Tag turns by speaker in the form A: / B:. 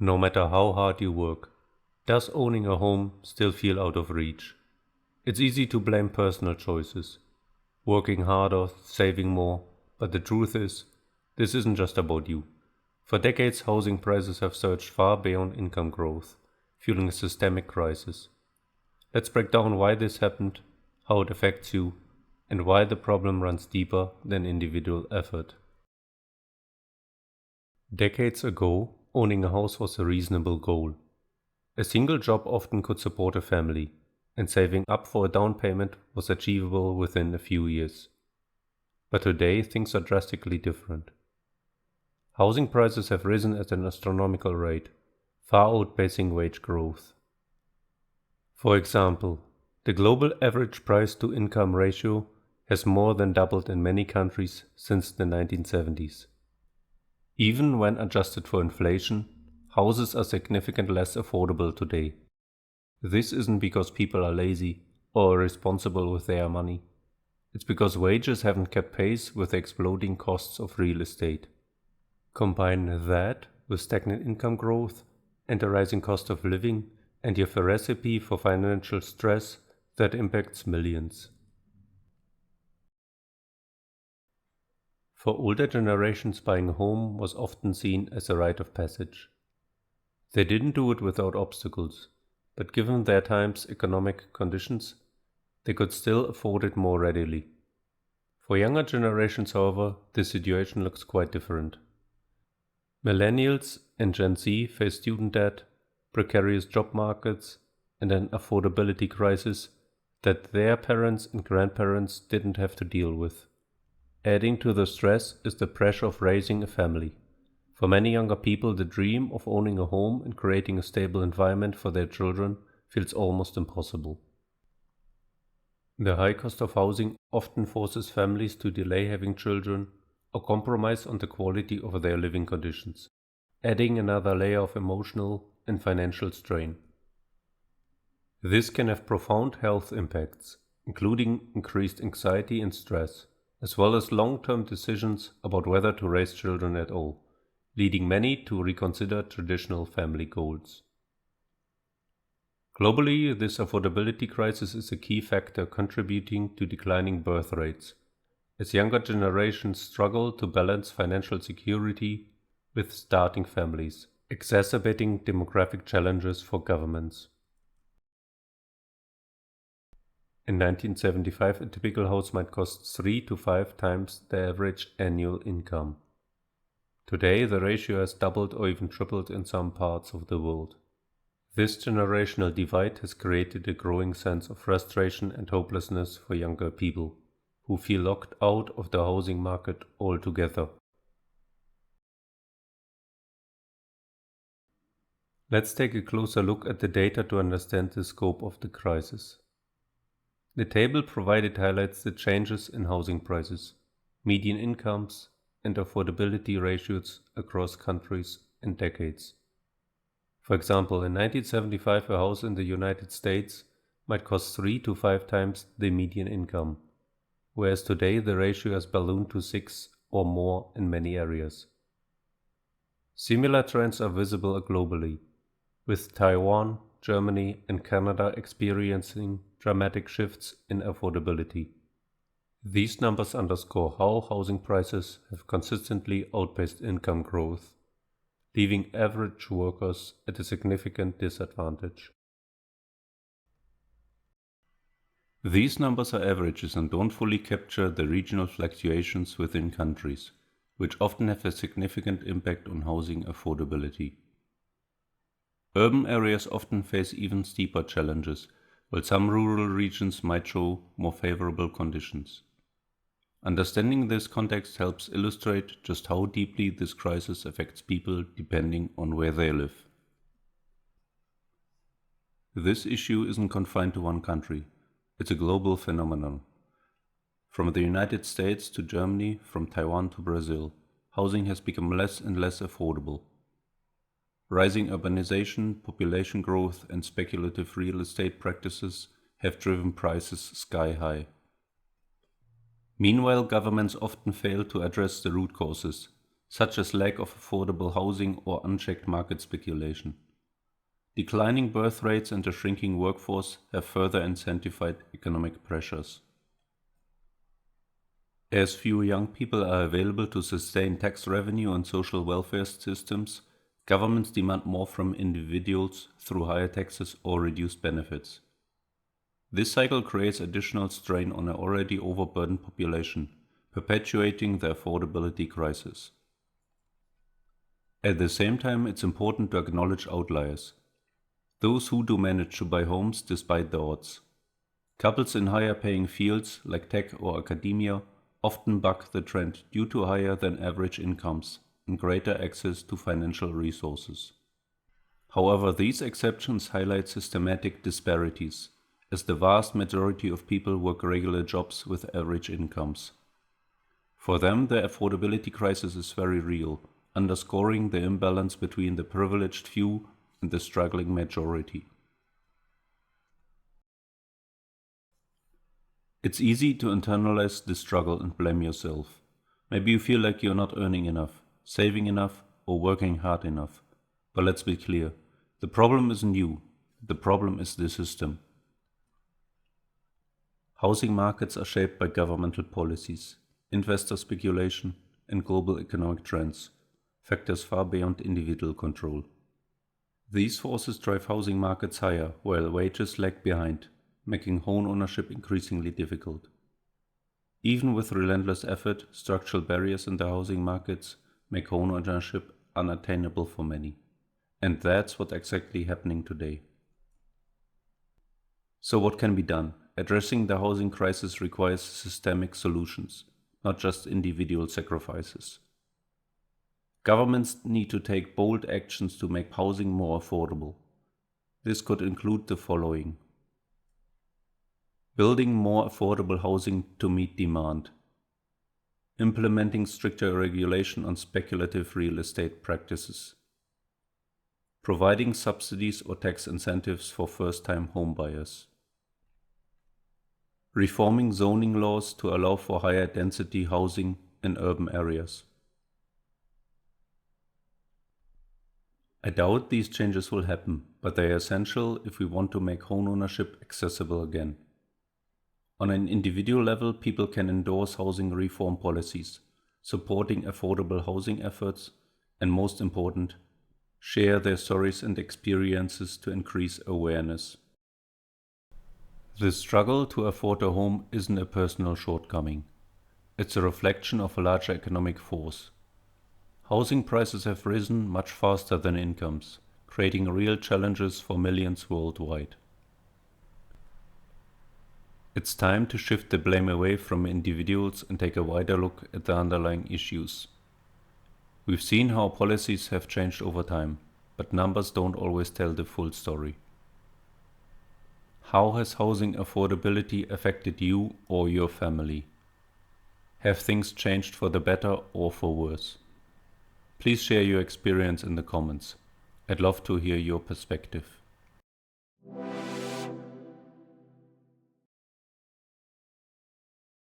A: No matter how hard you work, does owning a home still feel out of reach? It's easy to blame personal choices, working harder, saving more, but the truth is, this isn't just about you. For decades, housing prices have surged far beyond income growth, fueling a systemic crisis. Let's break down why this happened, how it affects you, and why the problem runs deeper than individual effort. Decades ago, owning a house was a reasonable goal. A single job often could support a family, and saving up for a down payment was achievable within a few years. But today, things are drastically different. Housing prices have risen at an astronomical rate, far outpacing wage growth. For example, the global average price-to-income ratio has more than doubled in many countries since the 1970s. Even when adjusted for inflation, houses are significantly less affordable today. This isn't because people are lazy or irresponsible with their money. It's because wages haven't kept pace with the exploding costs of real estate. Combine that with stagnant income growth and a rising cost of living, and you have a recipe for financial stress that impacts millions. For older generations, buying a home was often seen as a rite of passage. They didn't do it without obstacles, but given their time's economic conditions, they could still afford it more readily. For younger generations, however, the situation looks quite different. Millennials and Gen Z face student debt, precarious job markets, and an affordability crisis that their parents and grandparents didn't have to deal with. Adding to the stress is the pressure of raising a family. For many younger people, the dream of owning a home and creating a stable environment for their children feels almost impossible. The high cost of housing often forces families to delay having children or compromise on the quality of their living conditions, adding another layer of emotional and financial strain. This can have profound health impacts, including increased anxiety and stress, as well as long-term decisions about whether to raise children at all, leading many to reconsider traditional family goals. Globally, this affordability crisis is a key factor contributing to declining birth rates, as younger generations struggle to balance financial security with starting families, exacerbating demographic challenges for governments. In 1975, a typical house might cost 3 to 5 times the average annual income. Today, the ratio has doubled or even tripled in some parts of the world. This generational divide has created a growing sense of frustration and hopelessness for younger people, who feel locked out of the housing market altogether. Let's take a closer look at the data to understand the scope of the crisis. The table provided highlights the changes in housing prices, median incomes, and affordability ratios across countries and decades. For example, in 1975, a house in the United States might cost 3 to 5 times the median income, whereas today the ratio has ballooned to 6 or more in many areas. Similar trends are visible globally, with Taiwan, Germany, and Canada experiencing dramatic shifts in affordability. These numbers underscore how housing prices have consistently outpaced income growth, leaving average workers at a significant disadvantage. These numbers are averages and don't fully capture the regional fluctuations within countries, which often have a significant impact on housing affordability. Urban areas often face even steeper challenges, while some rural regions might show more favorable conditions. Understanding this context helps illustrate just how deeply this crisis affects people depending on where they live. This issue isn't confined to one country. It's a global phenomenon. From the United States to Germany, from Taiwan to Brazil, housing has become less and less affordable. Rising urbanization, population growth, and speculative real estate practices have driven prices sky high. Meanwhile, governments often fail to address the root causes, such as lack of affordable housing or unchecked market speculation. Declining birth rates and a shrinking workforce have further incentivized economic pressures. As fewer young people are available to sustain tax revenue and social welfare systems, governments demand more from individuals through higher taxes or reduced benefits. This cycle creates additional strain on an already overburdened population, perpetuating the affordability crisis. At the same time, it's important to acknowledge outliers. Those who do manage to buy homes despite the odds. Couples in higher paying fields like tech or academia often buck the trend due to higher than average incomes and greater access to financial resources. However, these exceptions highlight systematic disparities, as the vast majority of people work regular jobs with average incomes. For them, the affordability crisis is very real, underscoring the imbalance between the privileged few and the struggling majority. It's easy to internalize this struggle and blame yourself. Maybe you feel like you're not earning enough, saving enough, or working hard enough. But let's be clear, the problem isn't you, the problem is the system. Housing markets are shaped by governmental policies, investor speculation, and global economic trends, factors far beyond individual control. These forces drive housing markets higher, while wages lag behind, making home ownership increasingly difficult. Even with relentless effort, structural barriers in the housing markets make home ownership unattainable for many. And that's what's exactly happening today. So what can be done? Addressing the housing crisis requires systemic solutions, not just individual sacrifices. Governments need to take bold actions to make housing more affordable. This could include the following: building more affordable housing to meet demand, implementing stricter regulation on speculative real estate practices, providing subsidies or tax incentives for first-time homebuyers, reforming zoning laws to allow for higher density housing in urban areas. I doubt these changes will happen, but they are essential if we want to make homeownership accessible again. On an individual level, people can endorse housing reform policies, supporting affordable housing efforts, and most important, share their stories and experiences to increase awareness. The struggle to afford a home isn't a personal shortcoming. It's a reflection of a larger economic force. Housing prices have risen much faster than incomes, creating real challenges for millions worldwide. It's time to shift the blame away from individuals and take a wider look at the underlying issues. We've seen how policies have changed over time, but numbers don't always tell the full story. How has housing affordability affected you or your family? Have things changed for the better or for worse? Please share your experience in the comments. I'd love to hear your perspective.